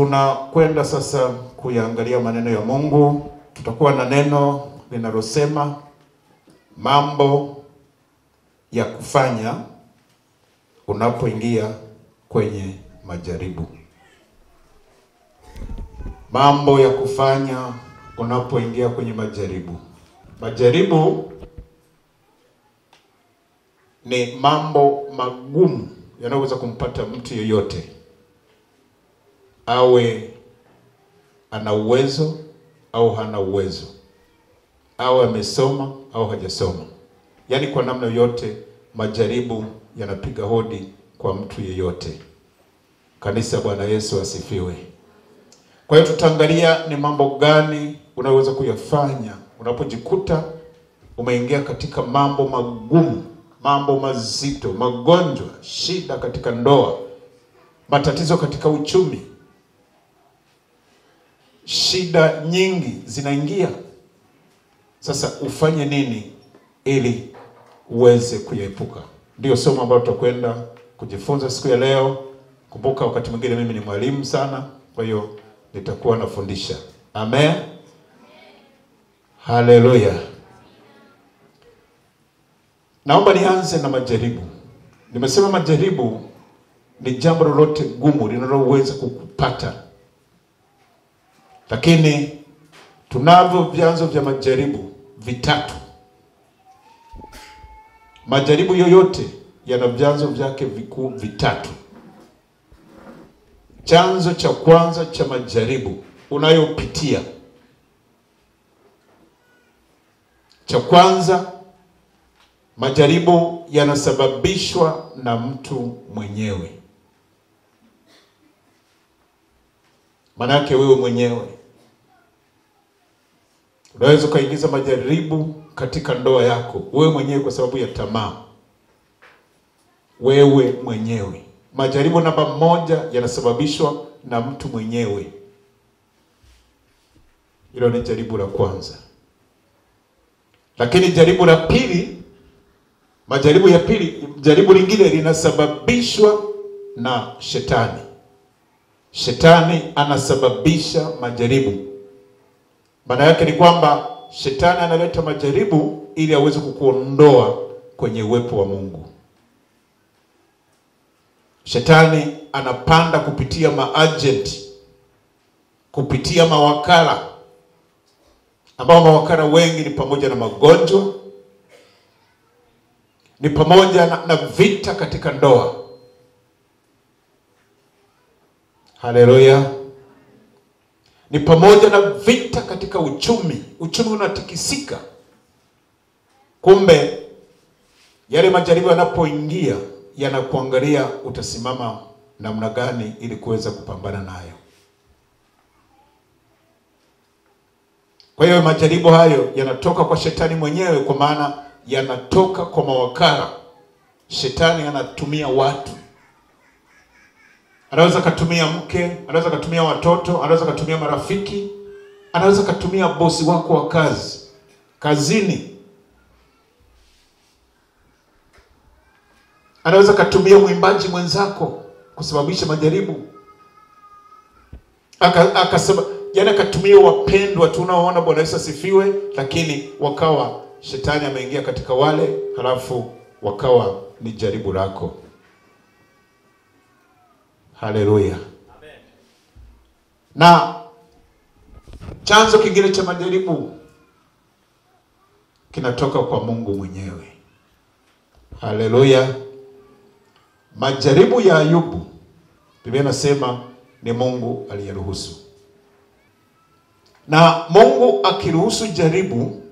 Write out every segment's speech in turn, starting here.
Tunakwenda sasa kuyaangalia maneno ya Mungu. Tutakuwa na neno linalosema mambo ya kufanya unapoingia kwenye majaribu. Mambo ya kufanya unapoingia kwenye majaribu. Majaribu ni mambo magumu yanayoweza kumpata mtu yeyote, awe ana uwezo au hana uwezo, awe amesoma au hajasoma. Yaani kwa namna yote majaribu yanapiga hodi kwa mtu yeyote. Kanisa, Bwana Yesu asifiwe. Kwa hiyo tutaangalia ni mambo gani unaweza kuyafanya unapojikuta umeingia katika mambo magumu, mambo mazito, magonjwa, shida katika ndoa, matatizo katika uchumi. Shida nyingi zinaingia. Sasa ufanye nini ili uweze kuyaepuka? Ndio somo ambalo tutakwenda kujifunza siku ya leo. Kumbuka wakati mwingine mimi ni mwalimu sana, kwa hiyo nitakuwa nafundisha. Amen. Haleluya. Naomba nianze na majaribu. Nimesema majaribu ni jambo lolote gumu linaloweza kukupata. Lakini tunavyo vyanzo vya majaribu vitatu. Majaribu yoyote yana vyanzo vyake vikuu vitatu. Chanzo cha kwanza cha majaribu unayopitia. Cha kwanza, majaribu yanasababishwa na mtu mwenyewe. Maana yake wewe mwenyewe. Unaweza kuingiza majaribu katika ndoa yako wewe mwenyewe kwa sababu ya tamaa. Wewe mwenyewe. Majaribu namba moja yanasababishwa na mtu mwenyewe. Hilo ni jaribu la kwanza. Lakini jaribu la pili, jaribu lingine linasababishwa na shetani. Shetani anasababisha majaribu. Maana yake ni kwamba shetani analeta majaribu ili aweze kukuondoa kwenye uwepo wa Mungu. Shetani anapanda kupitia maagent, kupitia mawakala, ambao mawakala wengi ni pamoja na magonjwa, ni pamoja na vita katika ndoa. Haleluya. Ni pamoja na vita katika uchumi. Uchumi unatikisika. Kumbe yale majaribu yanapoingia yanakuangalia utasimama namna gani ili kuweza kupambana nayo. Kwa hiyo majaribu hayo yanatoka kwa shetani mwenyewe, kwa maana yanatoka kwa mawakala. Shetani anatumia watu. Anaweza kutumia mke, anaweza kutumia watoto, anaweza kutumia marafiki, anaweza kutumia bosi wako wa kazi, kazini. Anaweza kutumia mwimbaji mwenzako kusababisha majaribu. Akasema, yani akatumia wapendwa tunaoona, Bwana Yesu asifiwe, lakini wakawa shetani ameingia katika wale, halafu wakawa ni jaribu lako. Haleluya. Amen. Na chanzo kingine cha majaribu kinatoka kwa Mungu mwenyewe. Haleluya. Majaribu ya Ayubu, Biblia inasema ni Mungu aliyeruhusu. Na Mungu akiruhusu jaribu,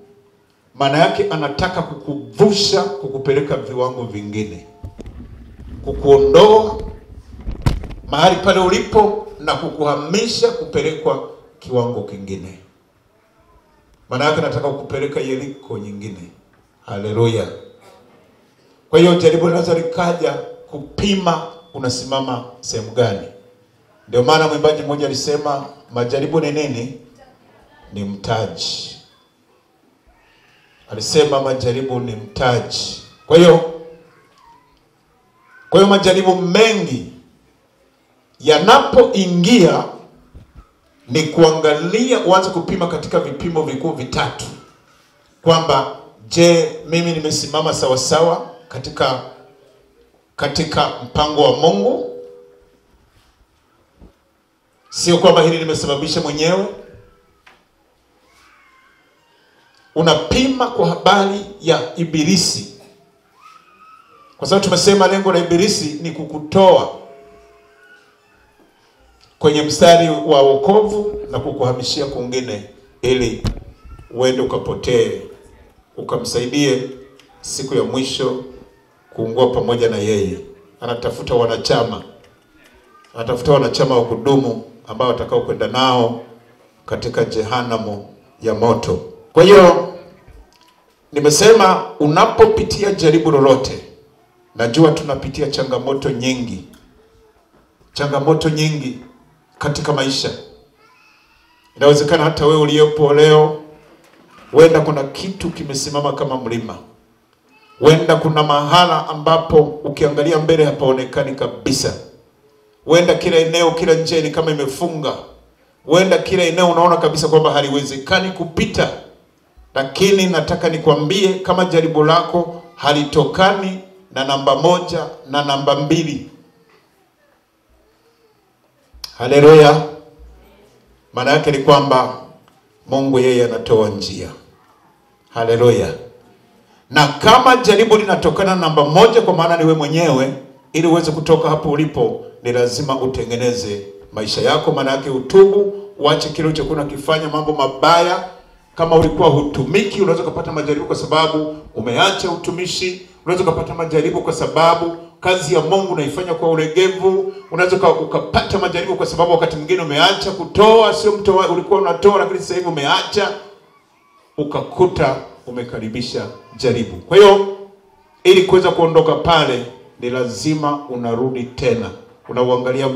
maana yake anataka kukuvusha, kukupeleka viwango vingine, kukuondoa mahali pale ulipo na kukuhamisha kupelekwa kiwango kingine. Maana yake anataka kukupeleka Yeriko nyingine. Haleluya. Kwa hiyo jaribu linaweza likaja kupima unasimama sehemu gani. Ndio maana mwimbaji mmoja alisema majaribu ni nini? Ni mtaji. Alisema majaribu ni mtaji. Kwa hiyo majaribu mengi yanapoingia ni kuangalia, uanze kupima katika vipimo vikuu vitatu, kwamba je, mimi nimesimama sawa sawa katika mpango wa Mungu? Sio kwamba hili nimesababisha mwenyewe. Unapima kwa habari ya ibilisi, kwa sababu tumesema lengo la ibilisi ni kukutoa kwenye mstari wa wokovu na kukuhamishia kwingine, ili uende ukapotee, ukamsaidie siku ya mwisho kuungua pamoja na yeye. Anatafuta wanachama wa kudumu ambao watakao kwenda nao katika jehanamu ya moto. Kwa hiyo nimesema unapopitia jaribu lolote, najua tunapitia changamoto nyingi katika maisha. Inawezekana hata wewe uliyepo leo, wenda kuna kitu kimesimama kama mlima. Wenda kuna mahala ambapo ukiangalia mbele hapaonekani kabisa. Wenda kila eneo, kila njia ni kama imefunga. Wenda kila eneo unaona kabisa kwamba haliwezekani kupita. Lakini nataka nikwambie, kama jaribu lako halitokani na namba 1 na namba 2. Haleluya. Maana yake ni kwamba Mungu yeye anatoa njia. Haleluya. Na kama jaribu linatokana na namba 1, kwa maana ni wewe mwenyewe, ili uweze kutoka hapo ulipo, ni lazima utengeneze maisha yako. Maana yake utubu, uache kile ulichokuwa unakifanya, mambo mabaya. Kama ulikuwa hutumiki, unaweza kupata majaribu kwa sababu umeacha utumishi. Unaweza kupata majaribu kwa sababu kazi ya Mungu unaifanya kwa ulegevu. Unaweza ukapata majaribu kwa sababu wakati mwingine umeacha kutoa, sio mtoa, ulikuwa unatoa lakini sasa hivi umeacha, ukakuta umekaribisha jaribu. Kwa hiyo ili kuweza kuondoka pale, ni lazima unarudi tena. Unauangalia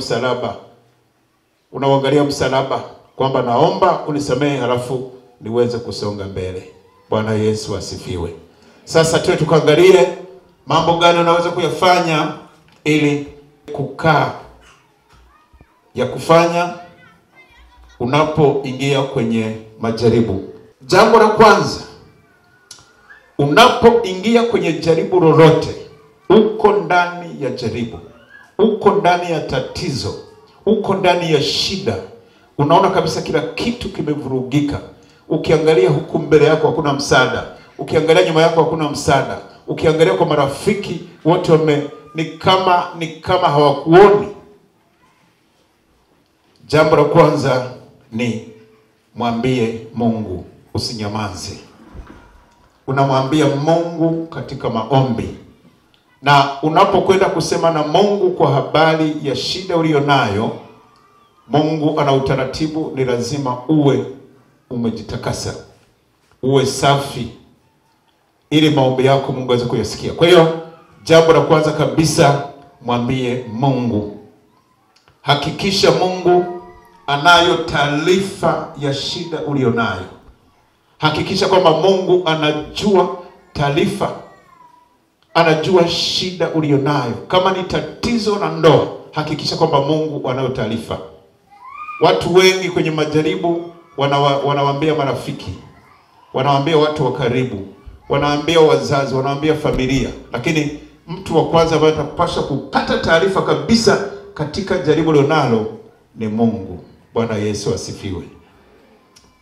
msalaba kwamba naomba unisamehe, halafu niweze kusonga mbele. Bwana Yesu asifiwe. Sasa tukaangalie mambo gani unaweza kuyafanya ili kukaa ya kufanya unapoingia kwenye majaribu. Jambo la kwanza, unapoingia kwenye jaribu lolote, uko ndani ya jaribu, uko ndani ya tatizo, uko ndani ya shida, unaona kabisa kila kitu kimevurugika. Ukiangalia huku mbele yako hakuna msaada, ukiangalia nyuma yako hakuna msaada, ukiangalia kwa marafiki wote ni kama hawakuoni. Jambo la kwanza ni mwambie Mungu, usinyamaze. Unamwambia Mungu katika maombi. Na unapokwenda kusema na Mungu kwa habari ya shida ulionayo, Mungu ana utaratibu, ni lazima uwe umejitakasa, uwe safi, ili maombi yako Mungu aweze kuyasikia. Kwa hiyo jambo la kwanza kabisa, mwambie Mungu. Hakikisha Mungu anayo taarifa ya shida ulionayo. Hakikisha kwamba Mungu anajua taarifa, anajua shida ulionayo. Kama ni tatizo la ndoa, hakikisha kwamba Mungu anayo taarifa. Watu wengi kwenye majaribu wanawaambia marafiki, wanawaambia watu wa karibu, wanawaambia wazazi, wanawaambia familia, lakini mtu wa kwanza ambaye atapaswa kupata taarifa kabisa katika jaribu lilonalo ni Mungu. Bwana Yesu asifiwe.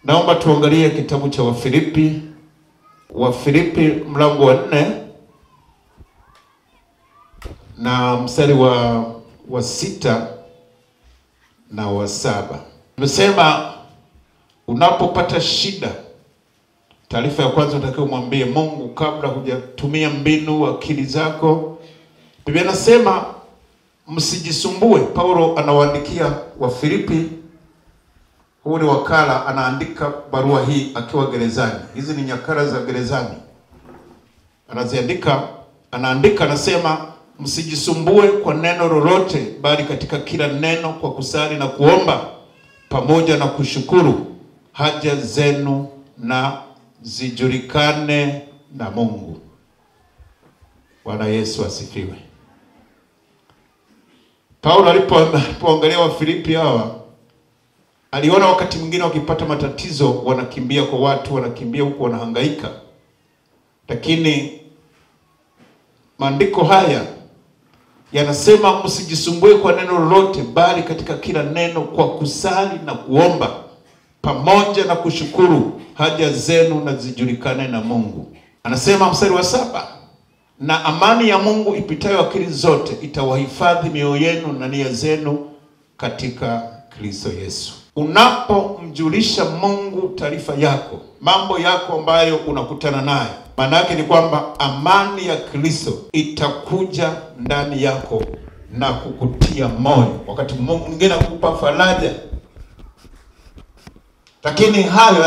Naomba tuangalie kitabu cha Wafilipi mlango wa 4 na mstari wa 6 na wa 7. Nimesema unapopata shida, taarifa ya kwanza unatakiwa umwambie Mungu kabla hujatumia mbinu akili zako. Biblia inasema msijisumbue. Paulo anawaandikia Wafilipi, huu ni wakala, anaandika barua hii akiwa gerezani. Hizi ni nyakara za gerezani. Anaandika anasema msijisumbue kwa neno lolote, bali katika kila neno kwa kusali na kuomba pamoja na kushukuru, haja zenu na zijulikane na Mungu. Bwana Yesu asifiwe. Paulo alipoangalia Wafilipi hawa, Aliona wakati mwingine wakipata matatizo wanakimbia kwa watu, wanakimbia huko, wanahangaika. Lakini maandiko haya yanasema msijisumbue kwa neno lolote, bali katika kila neno kwa kusali na kuomba pamoja na kushukuru haja zenu na zijulikane na Mungu. Anasema mstari wa 7, na amani ya Mungu ipitayo akili zote itawahifadhi mioyo yenu na nia zenu katika Kristo Yesu. Unapomjulisha Mungu taarifa yako, mambo yako ambayo unakutana nayo, maana yake ni kwamba amani ya Kristo itakuja ndani yako na kukutia moyo, wakati mwingine kukupa faraja. Lakini hayo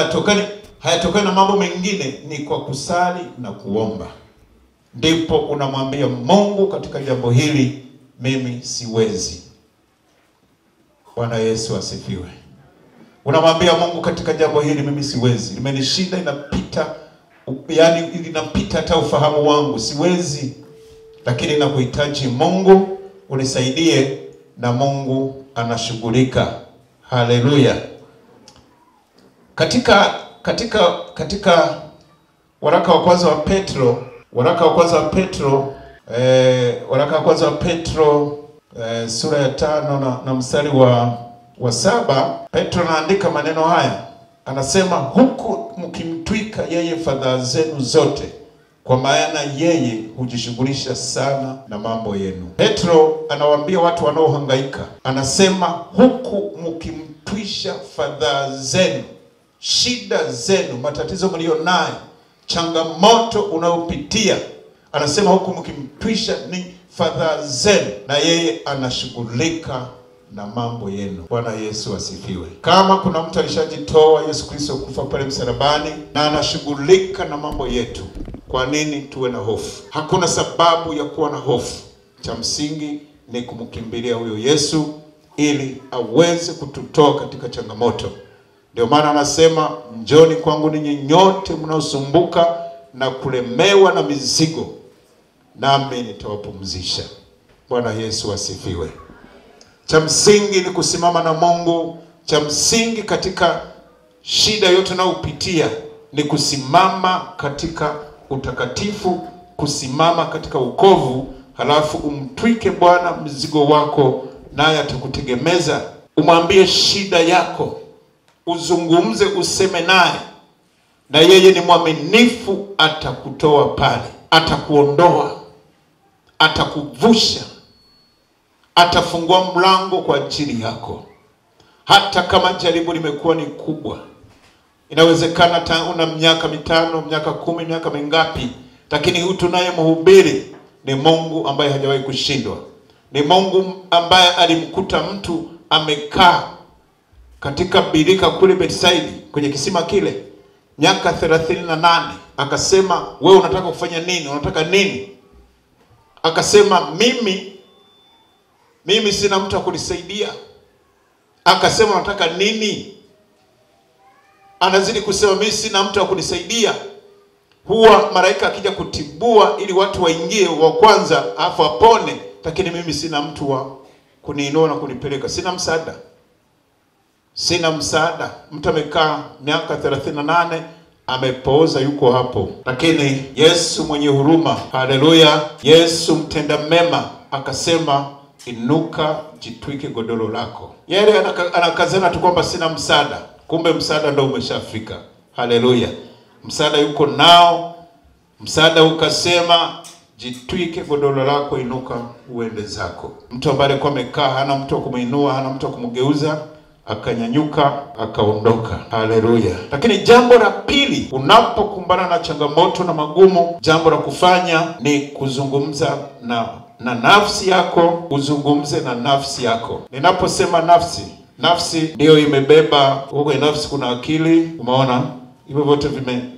hayatokani na mambo mengine, ni kwa kusali na kuomba. Ndipo unamwambia Mungu, katika jambo hili mimi siwezi. Bwana Yesu asifiwe. Unamwambia Mungu, katika jambo hili mimi siwezi. Limenishinda, inapita hata ufahamu wangu, siwezi. Lakini nakuhitaji Mungu, unisaidie, na Mungu anashughulika. Haleluya. Katika waraka wa kwanza wa Petro sura ya 5 na mstari wa 7, Petro anaandika maneno haya. Anasema, huku mkimtwika yeye fadhaa zenu zote, kwa maana yeye hujishughulisha sana na mambo yenu. Petro anawaambia watu wanaohangaika, anasema huku mkimtwisha fadhaa zenu, shida zenu, matatizo mlionayo, changamoto unayopitia, anasema huku mkimtwisha ni fadhaa zenu, na yeye anashughulika na mambo yenu. Bwana Yesu asifiwe. Kama kuna mtu alishajitoa Yesu Kristo kufa pale msalabani na anashughulika na mambo yetu, kwa nini tuwe na hofu? Hakuna sababu ya kuwa na hofu. Cha msingi ni kumkimbilia huyo Yesu ili aweze kututoa katika changamoto. Ndio maana anasema, njoni kwangu ninyi nyote mnaosumbuka na kulemewa na mizigo, nami nitawapumzisha. Bwana Yesu asifiwe. Cha msingi ni kusimama na Mungu. Cha msingi katika shida yote unayopitia ni kusimama katika utakatifu, kusimama katika wokovu, halafu umtwike Bwana mzigo wako, naye atakutegemeza. Umwambie shida yako, uzungumze, useme naye, na yeye ni mwaminifu, atakutoa pale, atakuondoa, atakuvusha, atafungua mlango kwa ajili yako. Hata kama jaribu limekuwa ni kubwa, inawezekana una miaka 5, miaka 10, miaka mingapi, lakini huyu tunaye mhubiri ni Mungu ambaye hajawahi kushindwa. Ni Mungu ambaye alimkuta mtu amekaa katika birika kule Bethsaida, kwenye kisima kile, miaka 38. Akasema, wewe unataka kufanya nini? Unataka nini? Akasema, mimi sina mtu wa kunisaidia. Akasema, unataka nini? Anazidi kusema, mimi sina mtu wa kunisaidia. Huwa malaika akija kutibua ili watu waingie wa kwanza afu apone, lakini mimi sina mtu wa kuniinua na kunipeleka. Sina msaada. Mtu amekaa miaka 38 amepooza, yuko hapo. Lakini Yesu mwenye huruma, haleluya, Yesu mtenda mema, akasema, inuka, jitwike godoro lako. Yeye anakazana tu kwamba sina msaada, kumbe msaada ndio umeshafika. Haleluya. Msaada yuko nao. Msaada ukasema, jitwike godoro lako, inuka uende zako. Mtu ambaye alikuwa amekaa hana mtu wa kumuinua, hana mtu wa kumgeuza, akanyanyuka, akaondoka. Haleluya. Lakini jambo la pili, unapokumbana na changamoto na magumu, jambo la kufanya ni kuzungumza na nafsi yako. Uzungumze na nafsi yako. Ninaposema nafsi ndio imebeba, huko nafsi kuna akili, umeona? Hivyo vyote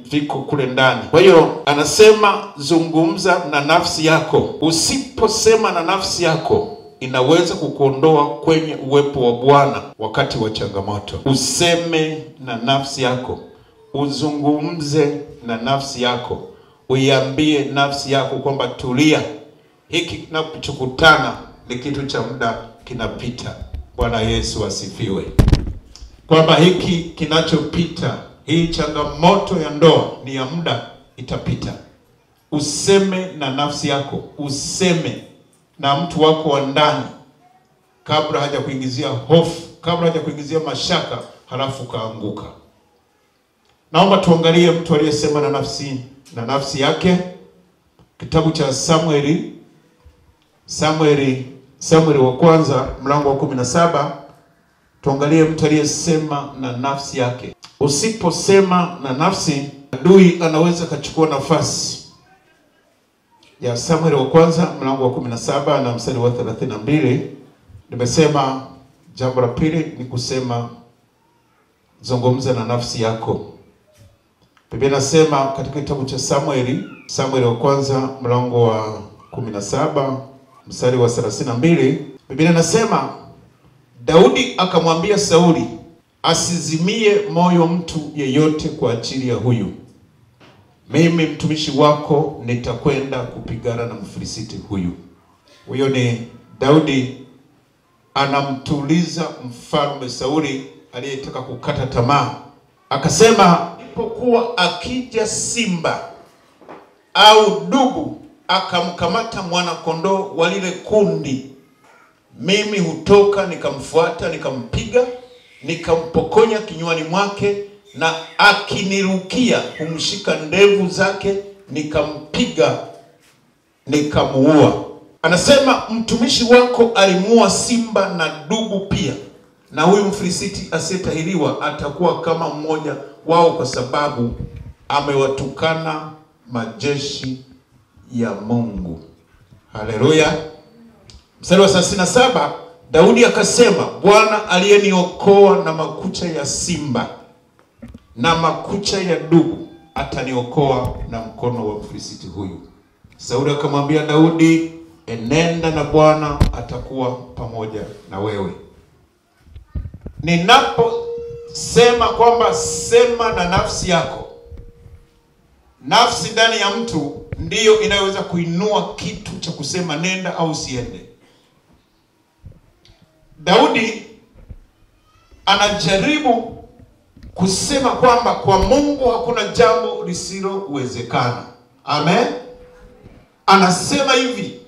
viko kule ndani. Kwa hiyo anasema zungumza na nafsi yako. Usiposema na nafsi yako, inaweza kukuondoa kwenye uwepo wa Bwana wakati wa changamoto. Useme na nafsi yako, uzungumze na nafsi yako, uiambie nafsi yako kwamba tulia, hiki kinachokutana ni kitu cha muda, kinapita. Bwana Yesu asifiwe. kwamba hiki kinachopita, hii changamoto ya ndoa ni ya muda, itapita. Useme na nafsi yako, useme na mtu wako wa ndani kabla haja kuingizia hofu, kabla haja kuingizia mashaka, halafu kaanguka. Naomba tuangalie mtu aliyesema na nafsi yake. Kitabu cha Samueli wa kwanza mlango wa 17. Tuangalie mtu aliyesema na nafsi yake. Usiposema na nafsi, adui anaweza kachukua nafasi. Ya Samueli wa kwanza mlango wa 17 na mstari wa 32. Nimesema jambo la pili ni kusema, zungumza na nafsi yako. Biblia inasema katika kitabu cha Samueli wa kwanza mlango wa 17 mstari wa 32, Biblia inasema Daudi akamwambia Sauli asizimie moyo mtu yeyote kwa ajili ya huyu. Mimi mtumishi wako nitakwenda kupigana na Mfilisiti huyu. Huyo ni Daudi anamtuliza mfalme Sauli aliyetaka kukata tamaa. Akasema, ipokuwa akija simba au dubu akamkamata mwana kondoo wa lile kundi, mimi hutoka nikamfuata, nikampiga, nikampokonya kinywani mwake, na akinirukia humshika ndevu zake, nikampiga, nikamuua. Anasema mtumishi wako alimuua simba na dubu pia, na huyu Mfilisiti asiyetahiriwa atakuwa kama mmoja wao, kwa sababu amewatukana majeshi ya Mungu. Haleluya. Mstari wa 37, Daudi akasema, Bwana aliyeniokoa na makucha ya simba na makucha ya dubu ataniokoa na mkono wa Mfilisiti huyu. Sauli akamwambia Daudi, enenda na Bwana atakuwa pamoja na wewe. Ninaposema kwamba sema na nafsi yako, nafsi ndani ya mtu ndiyo inayoweza kuinua kitu cha kusema nenda au usiende. Daudi anajaribu kusema kwamba kwa Mungu hakuna jambo lisilowezekana. Amen. Anasema hivi,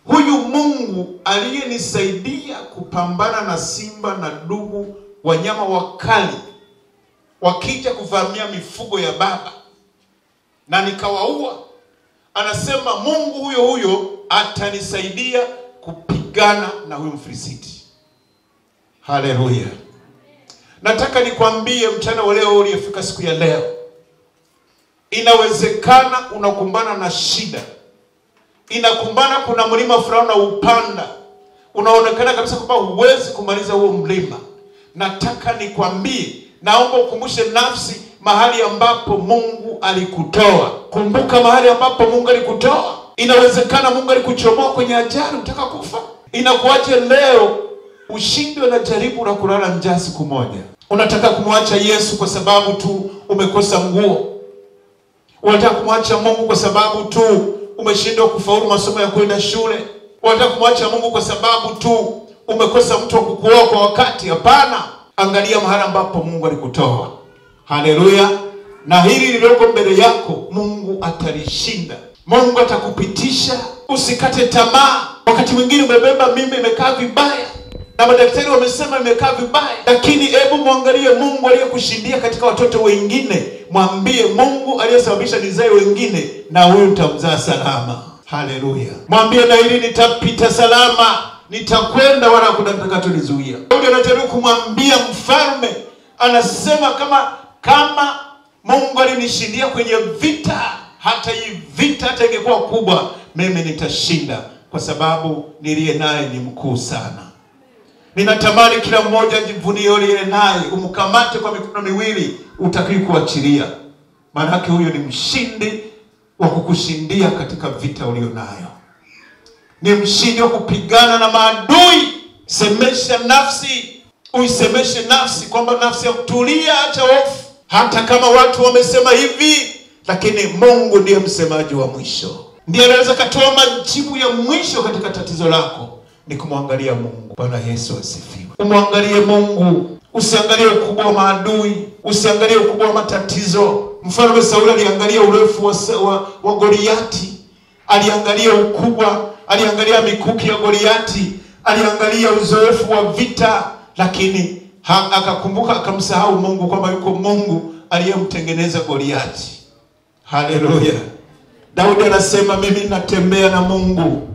huyu Mungu aliyenisaidia kupambana na simba na dubu, wanyama wakali wakija kuvamia mifugo ya baba na nikawaua, anasema Mungu huyo atanisaidia kupigana na huyu Mfilisiti. Haleluya. Nataka nikwambie mchana wa leo uliyefika siku ya leo, inawezekana unakumbana na shida. Inakumbana kuna mlima fulani na upanda, unaonekana kabisa kwamba huwezi kumaliza huo mlima. Nataka nikwambie, naomba ukumbushe nafsi mahali ambapo Mungu alikutoa. Kumbuka mahali ambapo Mungu alikutoa. Inawezekana Mungu alikuchomoa kwenye ajali utaka kufa. Inakuaje leo ushindwe na jaribu la kulala njaa siku moja? Unataka kumwacha Yesu kwa sababu tu umekosa nguo. Unataka kumwacha Mungu kwa sababu tu umeshindwa kufaulu masomo ya kwenda shule. Unataka kumwacha Mungu kwa sababu tu umekosa mtu wa kukuoa kwa wakati. Hapana. Angalia mahali ambapo Mungu alikutoa. Haleluya. Na hili lililoko mbele yako Mungu atalishinda. Mungu atakupitisha. Usikate tamaa. Wakati mwingine umebeba mimba imekaa vibaya na madaktari wamesema imekaa vibaya, lakini hebu muangalie Mungu aliyekushindia katika watoto wengine. Mwambie Mungu aliyesababisha nizae wengine, na huyu nitamzaa salama. Haleluya. Mwambie na hili nitapita salama, nitakwenda wala hakuna kitakachonizuia. Daudi anajaribu kumwambia mfalme, anasema kama Mungu alinishindia kwenye vita, hata hii vita hata ingekuwa kubwa, mimi nitashinda kwa sababu niliye naye ni mkuu sana. Ninatamani kila mmoja ajivunie yule naye, umkamate kwa mikono miwili, utakiwa kuachilia. Maana huyo ni mshindi wa kukushindia katika vita ulionayo. Ni mshindi wa kupigana na maadui. Semesha nafsi, uisemeshe nafsi kwamba nafsi ya kutulia, acha hofu. Hata kama watu wamesema hivi, lakini Mungu ndiye msemaji wa mwisho. Ndiye anaweza kutoa majibu ya mwisho katika tatizo lako. Ni kumwangalia Mungu. Bwana Yesu asifiwe. Umwangalie Mungu. Usiangalie ukubwa wa maadui, usiangalie ukubwa wa matatizo. Mfalme Sauli aliangalia urefu wa Goliati, aliangalia ukubwa, aliangalia mikuki ya Goliati, aliangalia uzoefu wa vita, lakini akakumbuka, akamsahau Mungu, kwamba yuko Mungu aliyemtengeneza Goliati. Haleluya. Daudi anasema, mimi natembea na Mungu,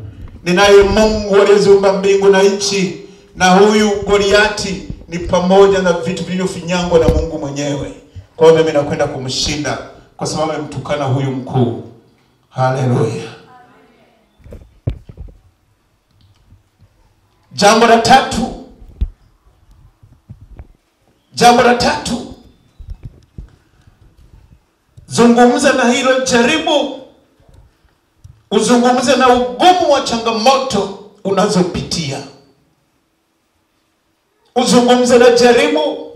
ninaye Mungu aliyeziumba mbingu na nchi, na huyu Goliati ni pamoja na vitu vilivyofinyangwa na Mungu mwenyewe. Kwa hiyo mimi nakwenda kumshinda kwa sababu amemtukana huyu mkuu. Haleluya. Jambo la tatu, zungumza na hilo jaribu, uzungumze na ugumu wa changamoto unazopitia. Uzungumze na jaribu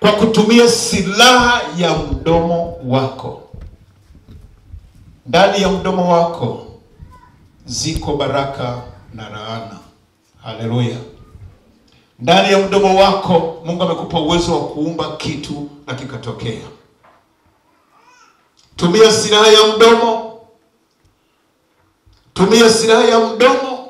kwa kutumia silaha ya mdomo wako. Ndani ya mdomo wako ziko baraka na laana. Haleluya. Ndani ya mdomo wako Mungu amekupa uwezo wa kuumba kitu na kikatokea. Tumia silaha ya mdomo. Tumia silaha ya mdomo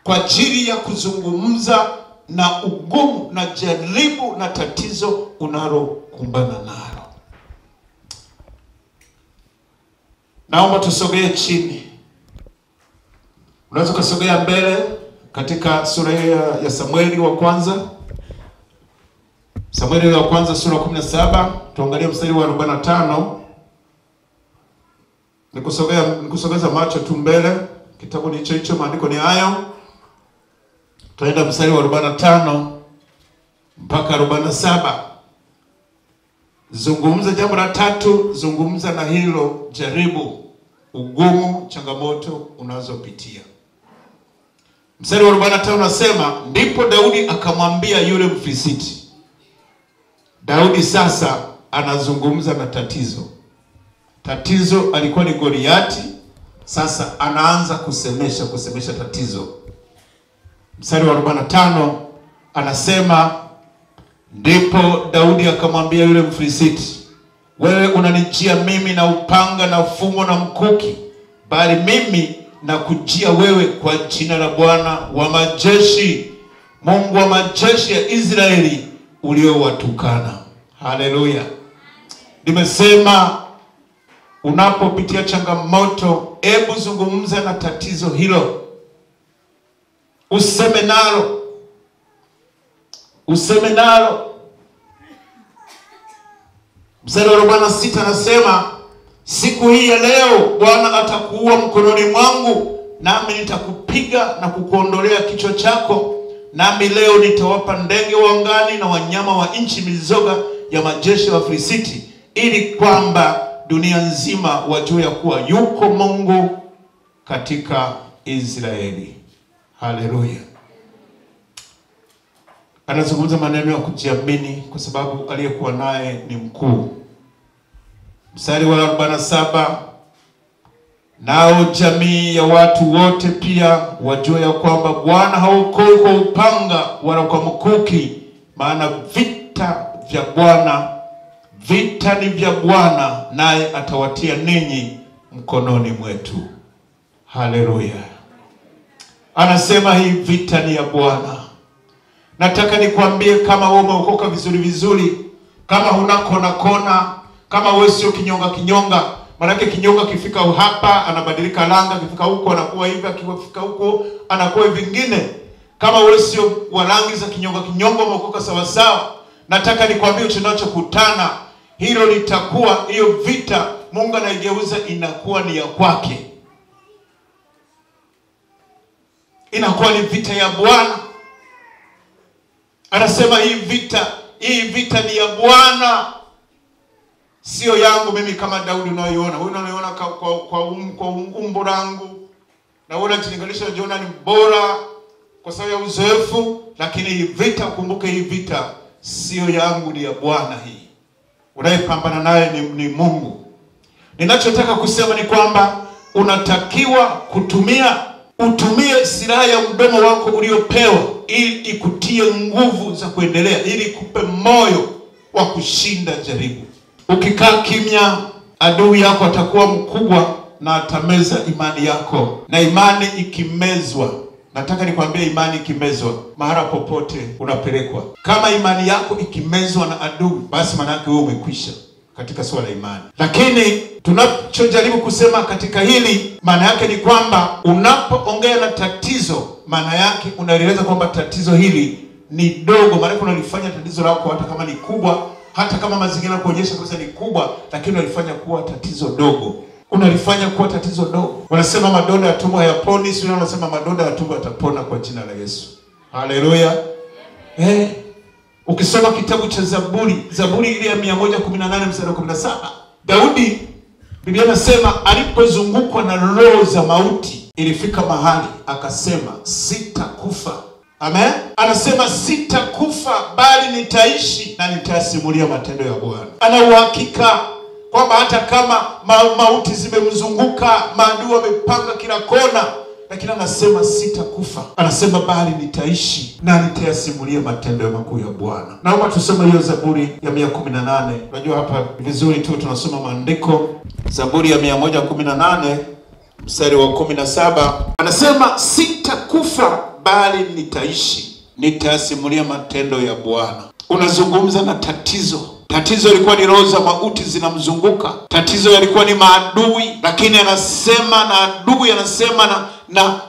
kwa ajili ya kuzungumza na ugumu na jaribu na tatizo unalokumbana nalo. Naomba tusogee chini. Unaweza kusogea mbele katika sura ya Samueli wa kwanza. Samueli wa kwanza sura 17, tuangalie mstari wa 45. Nikusogeza macho tu mbele. Kitabu ni hicho, maandiko ni hayo. Tunaenda mstari wa 45 mpaka 47. Zungumza jambo la tatu, zungumza na hilo jaribu, ugumu, changamoto unazopitia. Mstari wa 45 unasema, ndipo Daudi akamwambia yule Mfilisiti. Daudi sasa anazungumza na tatizo. Tatizo alikuwa ni Goliati, sasa anaanza kusemesha tatizo. Mstari wa 45 anasema, ndipo Daudi akamwambia yule Mfilisiti, wewe unanijia mimi na upanga na fumo na mkuki, bali mimi nakujia wewe kwa jina la Bwana wa majeshi, Mungu wa majeshi ya Israeli uliowatukana. Haleluya. Nimesema unapopitia changamoto, hebu zungumza na tatizo hilo. Useme nalo. Mstari wa 46 anasema, siku hii ya leo Bwana atakuua mkononi mwangu, nami nitakupiga na kukuondolea kichwa chako, nami leo nitawapa ndege wa angani na wanyama wa nchi mizoga ya majeshi wa Filisti, ili kwamba dunia nzima wajue ya kuwa yuko Mungu katika Israeli. Haleluya. Anazungumza maneno ya kujiamini kwa sababu aliyekuwa naye ni mkuu. Mstari wa 47, nao jamii ya watu wote pia wajue ya kwamba Bwana haokoi kwa upanga wala kwa mkuki, maana vita ni vya Bwana, naye atawatia ninyi mkononi mwetu. Haleluya. Anasema hii vita ni ya Bwana. Nataka nikwambie, kama wewe umeokoka vizuri, kama huna kona, kama wewe sio kinyonga, maana kinyonga kifika hapa anabadilika langa, kifika huko anakuwa hivi, akifika huko anakuwa vingine. Kama wewe sio wa rangi za kinyonga, umeokoka sawa, nataka nikwambie tunachokutana hilo litakuwa, hiyo vita Mungu anaigeuza inakuwa ni ya kwake. Inakuwa ni vita ya Bwana. Anasema hii vita ni ya Bwana, sio yangu mimi kama Daudi unayoiona. Wewe unaona kwa umbo langu, na wewe unajilinganisha unajiona ni bora kwa sababu ya uzoefu, lakini hii vita, kumbuke hii vita sio yangu, ni ya Bwana hii. Unayepambana naye ni Mungu. Ninachotaka kusema ni kwamba unatakiwa kutumia Utumie silaha ya mdomo wako uliopewa ili ikutie nguvu za kuendelea, ili ikupe moyo wa kushinda jaribu. Ukikaa kimya, adui yako atakuwa mkubwa na atameza imani yako. Na imani ikimezwa, nataka nikwambie, imani ikimezwa, mahala popote unapelekwa. Kama imani yako ikimezwa na adui, basi maana yake wewe umekwisha katika swala la imani. Lakini tunachojaribu kusema katika hili, maana yake ni kwamba unapoongea na tatizo, maana yake unaeleza kwamba tatizo hili ni dogo. Maana yake unalifanya tatizo lako, hata kama ni kubwa, hata kama mazingira kuonyesha kabisa ni kubwa, lakini unalifanya kuwa tatizo dogo. Unalifanya kuwa tatizo dogo. Wanasema madonda ya tumbo hayaponi, sio? Wanasema madonda ya tumbo yatapona kwa jina la Yesu. Haleluya. Ukisoma kitabu cha Zaburi ile ya 118 mstari wa 17, Daudi, Biblia inasema alipozungukwa na roho za mauti, ilifika mahali akasema sitakufa. Amen. Anasema sitakufa, bali nitaishi na nitasimulia matendo ya Bwana. Ana uhakika kwamba hata kama mauti zimemzunguka, maadui wamepanga kila kona, lakini anasema sitakufa. Anasema bali nitaishi na nitayasimulia matendo ya makuu ya Bwana. Naomba tusome hiyo Zaburi ya 118. Unajua hapa vizuri tu tunasoma maandiko. Zaburi ya 118 mstari wa 17. Anasema sitakufa, bali nitaishi, nitayasimulia matendo ya Bwana. Unazungumza na tatizo. Tatizo ilikuwa ni roho za mauti zinamzunguka. Tatizo yalikuwa ni maadui, lakini anasema na adui anasema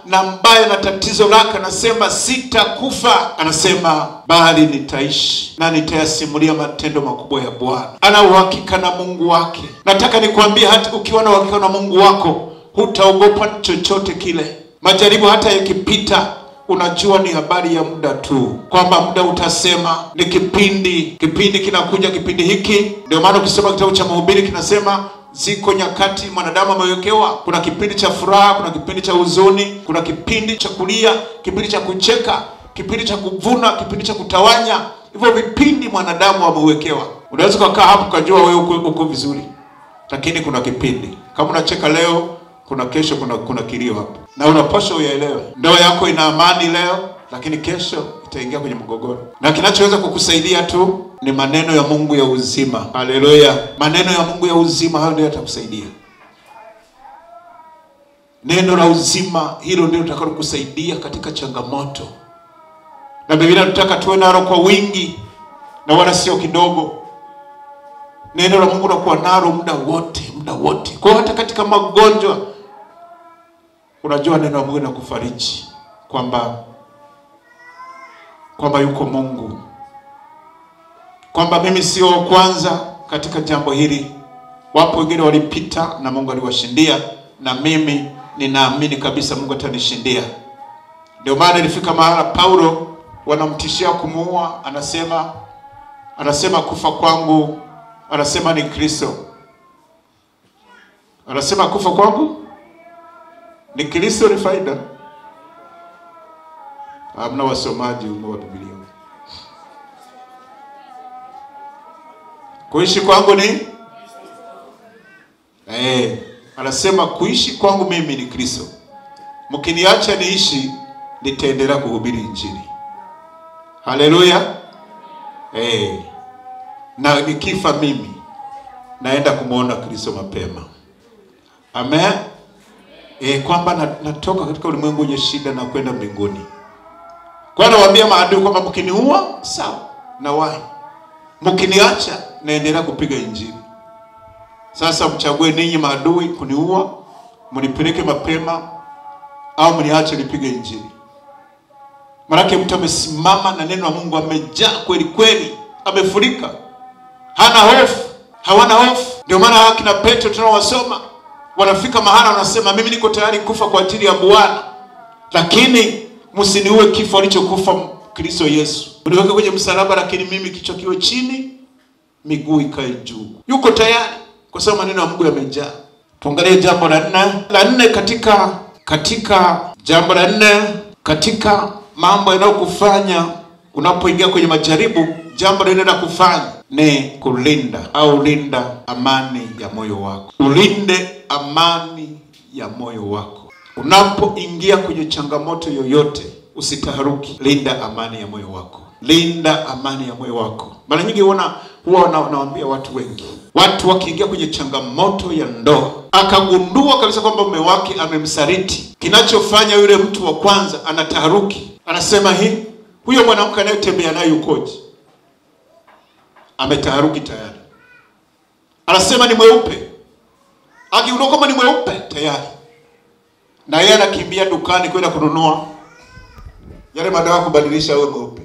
na mbaya na tatizo lake, anasema sitakufa, anasema bali nitaishi na nitayasimulia matendo makubwa ya Bwana. Ana uhakika na Mungu wake. Nataka nikwambie, hata ukiwa na uhakika na Mungu wako, hutaogopa chochote kile. Majaribu hata yakipita, unajua ni habari ya muda tu, kwamba muda utasema ni kipindi kinakuja, kipindi hiki. Ndio maana ukisoma kitabu cha Mhubiri kinasema ziko nyakati mwanadamu amewekewa. Kuna kipindi cha furaha, kuna kipindi cha huzuni, kuna kipindi cha kulia, kipindi cha kucheka, kipindi cha kuvuna, kipindi cha kutawanya. Hivyo vipindi mwanadamu amewekewa. Unaweza kukaa hapo ukajua wewe uko vizuri, lakini kuna kipindi. Kama unacheka leo, kuna kesho kuna kilio hapo. Na unapaswa uyaelewe. Ndoa yako ina amani leo, lakini kesho itaingia kwenye mgogoro. Na kinachoweza kukusaidia tu ni maneno ya Mungu ya uzima. Haleluya. Maneno ya Mungu ya uzima, hayo ndio yatakusaidia. Neno la uzima hilo ndio litakalo kusaidia katika changamoto. Na Biblia inataka tuwe nalo kwa wingi na wala sio kidogo. Neno la Mungu linakuwa nalo muda wote. Kwa hata katika magonjwa, unajua neno la Mungu linakufariji kwamba yuko Mungu. Kwamba mimi sio kwanza katika jambo hili. Wapo wengine walipita na Mungu aliwashindia, na mimi ninaamini kabisa Mungu atanishindia. Ndio maana ilifika mahala Paulo wanamtishia kumuua, anasema kufa kwangu, anasema ni Kristo. Anasema kufa kwangu ni Kristo, ni faida. Hamna wasomaji wa Biblia. Kuishi kwangu ni anasema kuishi kwangu mimi ni Kristo. Mkiniacha niishi, nitaendelea kuhubiri injili. Haleluya. Na nikifa mimi, naenda kumuona Kristo mapema. Amen. Kwamba natoka katika ulimwengu wenye shida na kwenda mbinguni. Kwa nawaambia maadui kwamba mkiniua, sawa, na wahi. Mkiniacha, naendelea kupiga injili. Sasa mchague ninyi maadui, kuniua, mnipeleke mapema, au mniache nipige injili. Maana mtu amesimama na neno la Mungu, amejaa kweli kweli, amefurika. Hana hofu, hawana hofu. Ndio maana akina Petro tunawasoma, wanafika mahala wanasema mimi niko tayari kufa kwa ajili ya Bwana, lakini msiniue kifo alichokufa Kristo Yesu. Mniweke kwenye msalaba, lakini mimi kichwa kiwe chini, miguu ikae juu. Yuko tayari kwa sababu maneno ya Mungu yamejaa. Tuangalie jambo la 4 katika jambo la 4 katika mambo yanayokufanya unapoingia kwenye majaribu. Jambo la 4 la kufanya ni kulinda au linda amani ya moyo wako. Ulinde amani ya moyo wako. Unapoingia kwenye changamoto yoyote, usitaharuki. Linda amani ya moyo wako. Linda amani ya moyo wako. Mara nyingi huwa nawaambia watu wengi, watu wakiingia kwenye changamoto ya ndoa, akagundua kabisa kwamba mume wake amemsaliti, kinachofanya yule mtu wa kwanza anataharuki. Anasema huyo mwanamke anayetembea naye yukoje? Ametaharuki tayari. Anasema ni mweupe. Akigundua kama ni mweupe tayari, na yeye anakimbia dukani kwenda kununua yale madawa kubadilisha awe mweupe.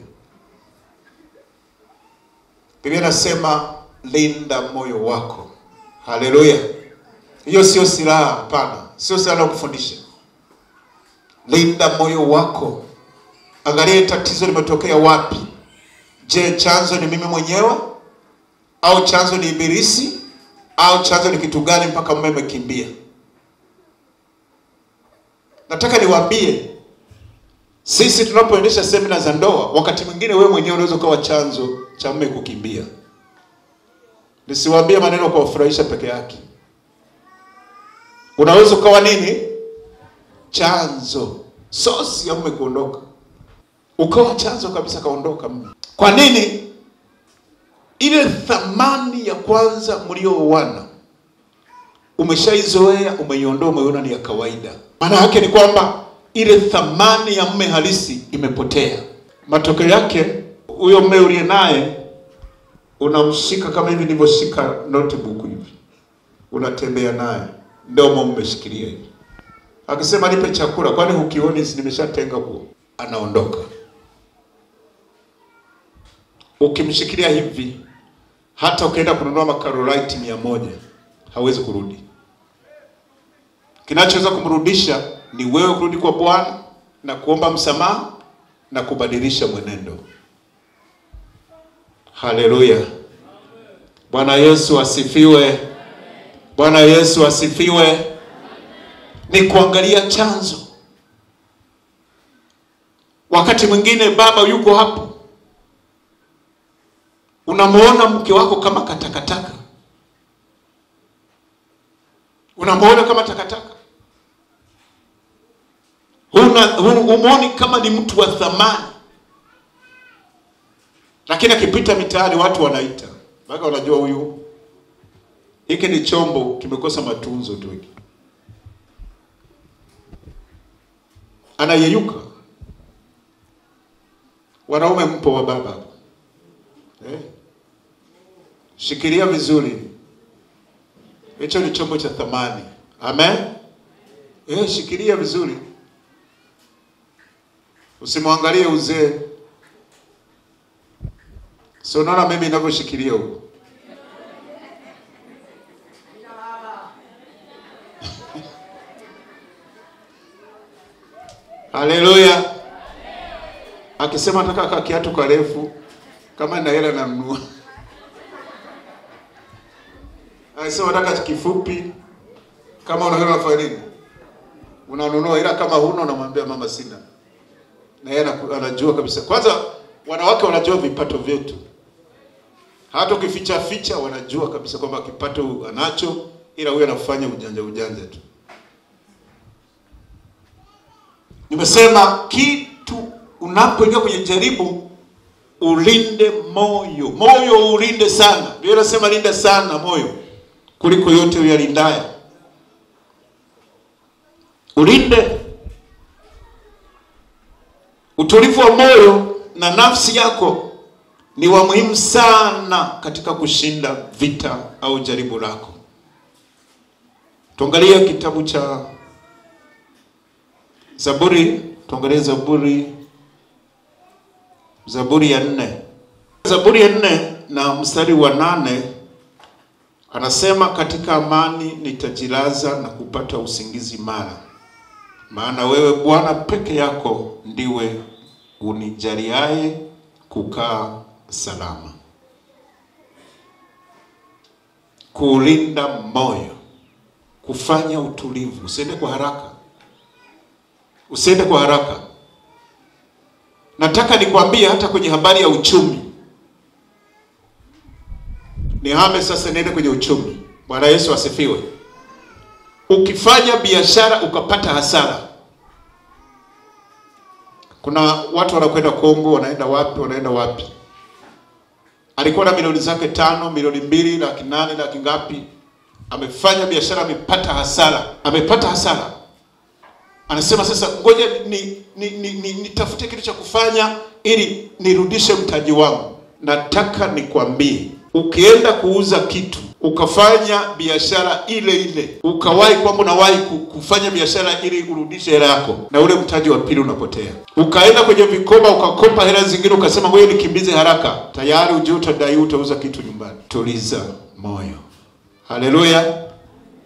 Biblia inasema linda moyo wako. Haleluya. Hiyo sio silaha, hapana. Sio silaha ya kufundisha. Linda moyo wako. Angalia tatizo limetokea wapi. Je, chanzo ni mimi mwenyewe? Au chanzo ni ibilisi? Au chanzo ni kitu gani mpaka mume amekimbia? Nataka niwaambie, sisi tunapoendesha semina za ndoa, wakati mwingine wewe mwenyewe unaweza kuwa chanzo cha mume kukimbia. Nisiwaambie maneno kwa kufurahisha peke yake. Unaweza kuwa nini? Chanzo, source ya mume kuondoka. Ukawa chanzo kabisa kaondoka mume. Kwa nini? Ile thamani ya kwanza mlioana umeshaizoea, umeiondoa, umeona ni ya kawaida. Maana yake ni kwamba ile thamani ya mume halisi imepotea. Matokeo yake huyo mume uliye naye unamshika kama hivi nilivyoshika notebook hivi. Unatembea naye, ndio umeshikilia hivi. Akisema nipe chakula, kwani hukioni nimeshatenga huko? Anaondoka. Ukimshikilia hivi, hata ukaenda kununua makarolite 100 hawezi kurudi. Kinachoweza kumrudisha ni wewe kurudi kwa Bwana na kuomba msamaha na kubadilisha mwenendo. Haleluya. Bwana Yesu asifiwe. Bwana Yesu asifiwe. Ni kuangalia chanzo. Wakati mwingine baba yuko hapo, unamuona mke wako kama katakataka. Unamuona kama takataka. Umuoni kama ni mtu wa thamani. Lakini akipita mitaani watu wanaita. Mpaka wanajua huyu, hiki ni chombo kimekosa matunzo tu hiki. Anayeyuka. Wanaume mpo wa baba. Shikilia vizuri. Hicho ni chombo cha thamani. Amen. Shikilia vizuri. Usimwangalie uzee. So unaona mimi ninavyoshikilia huko. Haleluya. Akisema nataka kiatu karefu, kama na hela nanunua. Akisema nataka kifupi, kama una hela unafanya nini? Unanunua, ila kama huna unamwambia mama sina. Na yeye anajua kabisa. Kwanza wanawake wanajua vipato vyetu. Hata ukificha wanajua kabisa kwamba kipato anacho, ila huyu anafanya ujanja tu. Nimesema kitu unapoingia kwenye jaribu, ulinde moyo. Moyo ulinde sana. Biblia inasema linda sana moyo kuliko yote uyalindaye. Ulinde. Utulivu wa moyo na nafsi yako ni wa muhimu sana katika kushinda vita au jaribu lako. Tuangalie kitabu cha Zaburi, tuangalie Zaburi ya 4. Zaburi ya 4 na mstari wa 8 anasema, katika amani nitajilaza na kupata usingizi mara. Maana wewe Bwana peke yako ndiwe unijaliaye kukaa salama. Kulinda moyo, kufanya utulivu, usiende kwa haraka. Usiende kwa haraka. Nataka nikwambie hata kwenye habari ya uchumi. Nihame sasa niende kwenye uchumi. Bwana Yesu asifiwe. Ukifanya biashara ukapata hasara, Kuna watu wanakwenda Kongo, wanaenda wapi? Alikuwa na milioni zake 5, milioni 2, laki 8, laki ngapi? Amefanya biashara, amepata hasara. Anasema sasa ngoja nitafute kitu cha kufanya ili nirudishe mtaji wangu. Nataka nikwambie, ukienda kuuza kitu, ukafanya biashara ile, ukawahi kwamba unawahi kufanya biashara ili urudishe hela yako, na ule mtaji wa pili unapotea. Ukaenda kwenye vikoba ukakopa hela zingine, ukasema ngoja nikimbize haraka, tayari ujue utadai, utauza kitu nyumbani. Tuliza moyo. Haleluya.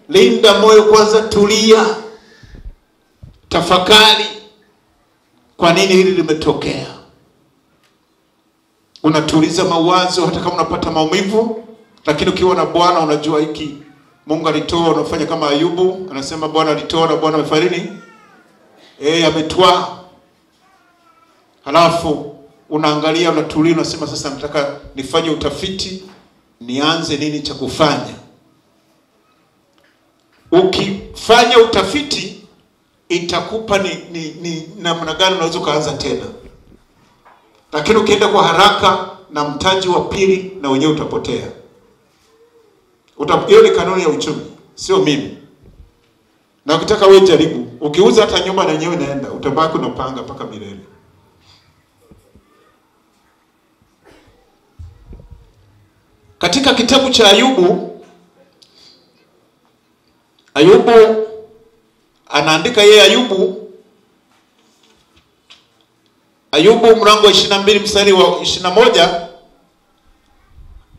Linda moyo kwanza, tulia. Tafakari, kwa nini hili limetokea? Unatuliza mawazo hata kama unapata maumivu, lakini ukiwa na Bwana unajua hiki Mungu alitoa. Unafanya kama Ayubu, anasema Bwana alitoa na Bwana amefanya nini? Ametwaa. Halafu unaangalia, unatulia, unasema sasa nataka nifanye utafiti, nianze nini cha kufanya. Ukifanya utafiti itakupa ni namna gani unaweza kuanza tena. Lakini ukienda kwa haraka na mtaji wa pili, na wenyewe utapotea. Hiyo ni kanuni ya uchumi, sio mimi. Na ukitaka wewe jaribu, ukiuza hata nyumba na yenyewe inaenda, utabaki unapanga mpaka milele. Katika kitabu cha Ayubu anaandika yeye Ayubu mlango wa 22 mstari wa 21.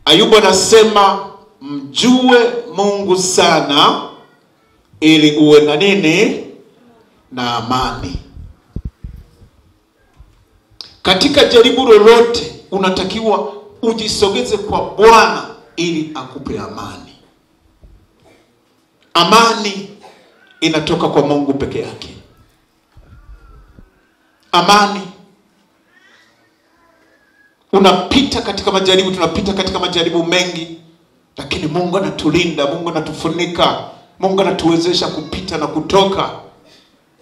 Ayubu anasema mjue Mungu sana ili uwe na nini? Na amani. Katika jaribu lolote unatakiwa ujisogeze kwa Bwana ili akupe amani. Amani inatoka kwa Mungu peke yake. Amani. Unapita katika majaribu, tunapita katika majaribu mengi, lakini Mungu anatulinda, Mungu anatufunika, Mungu anatuwezesha kupita na kutoka.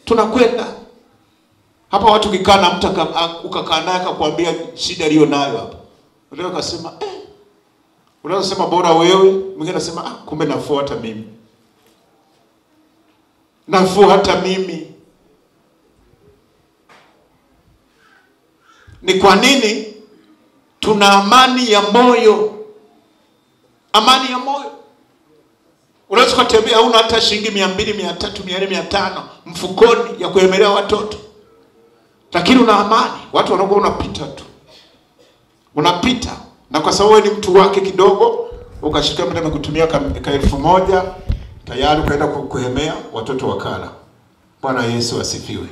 Tunakwenda. Hapa watu kikaa na mtu ukakaa naye akakwambia shida aliyo nayo hapa. Unaweza kusema unaweza kusema bora wewe, mwingine anasema kumbe nafuu hata mimi. Nafuu hata mimi. Ni kwa nini? Tuna amani ya moyo. Amani ya moyo. Unaweza kutembea hauna hata shilingi 200, 300, 400, 500 mfukoni ya kuemelea watoto, lakini una amani. Watu wanakuwa unapita tu. Unapita, na kwa sababu ni mtu wake kidogo, ukashika mtu amekutumia ka 1000, tayari ukaenda kuhemea watoto wakala. Bwana Yesu asifiwe.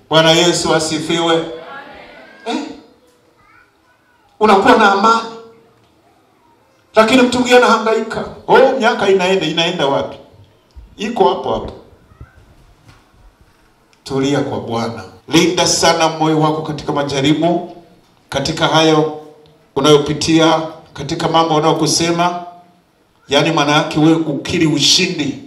Bwana Yesu asifiwe. Unakuwa na amani. Lakini mtu mwingine anahangaika. Miaka inaenda wapi? Iko hapo. Tulia kwa Bwana. Linda sana moyo wako katika majaribu, katika hayo unayopitia, katika mambo unayokusema. Yaani maana yake wewe ukiri ushindi.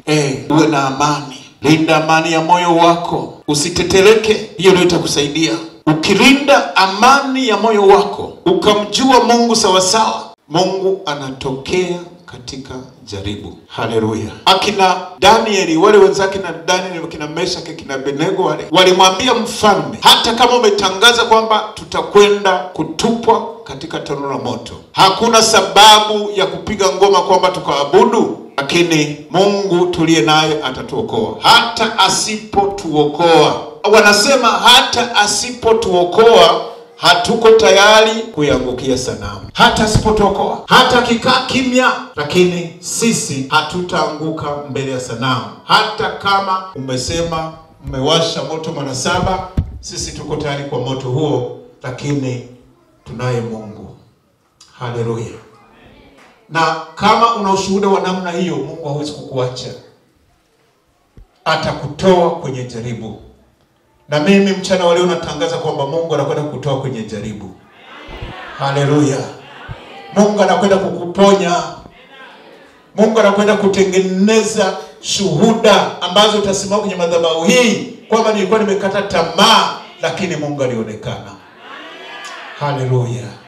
Uwe na amani. Linda amani ya moyo wako. Usiteteleke. Hiyo ndio itakusaidia. Ukilinda amani ya moyo wako, ukamjua Mungu sawa sawa, Mungu anatokea katika jaribu. Haleluya. Akina Danieli, wale wenzake na Danieli, kina Meshaki, kina Abednego, walimwambia mfalme, hata kama umetangaza kwamba tutakwenda kutupwa katika tanuru la moto, hakuna sababu ya kupiga ngoma kwamba tukaabudu, lakini Mungu tuliye naye atatuokoa. Hata asipotuokoa, wanasema hata asipotuokoa, hatuko tayari kuiangukia sanamu. Hata asipotuokoa, hata kikaa kimya, lakini sisi hatutaanguka mbele ya sanamu. Hata kama umesema umewasha moto mara 7, sisi tuko tayari kwa moto huo, lakini tunaye Mungu. Haleluya. Na kama una ushuhuda wa namna hiyo, Mungu hawezi kukuacha. Atakutoa kwenye jaribu. Na mimi mchana wa leo natangaza kwamba Mungu anakwenda kukutoa kwenye jaribu. Haleluya. Mungu anakwenda kukuponya. Mungu anakwenda kutengeneza shuhuda ambazo utasimama kwenye madhabahu hii kwamba nilikuwa nimekata tamaa, lakini Mungu alionekana. Haleluya.